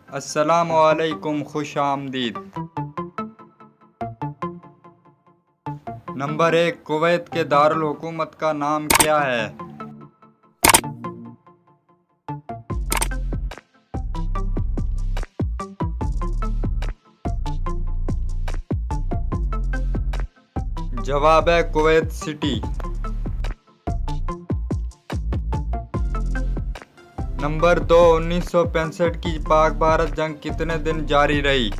अस्सलामु अलैकुम, खुश आमदीद। नंबर 1, कुवैत के दारुल हुकूमत का नाम क्या है? जवाब है कुवैत सिटी। नंबर 2, 1965 की पाक भारत जंग कितने दिन जारी रही?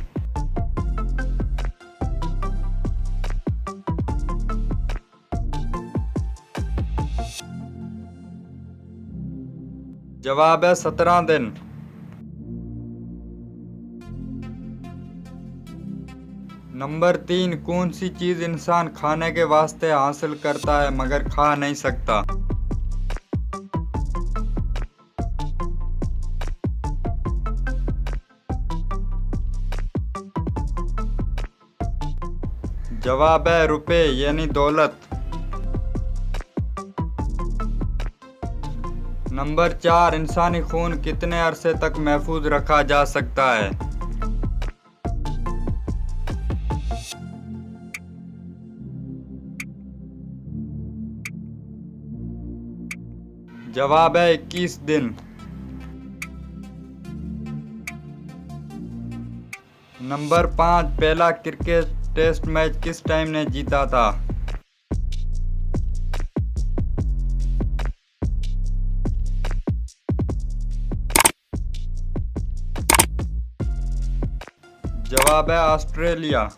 जवाब है 17 दिन। नंबर 3, कौन सी चीज इंसान खाने के वास्ते हासिल करता है मगर खा नहीं सकता? जवाब है रुपए यानी दौलत। नंबर 4, इंसानी खून कितने अरसे तक महफूज रखा जा सकता है? जवाब है 21 दिन। नंबर 5, पहला क्रिकेट टेस्ट मैच किस टाइम ने जीता था? जवाब है ऑस्ट्रेलिया।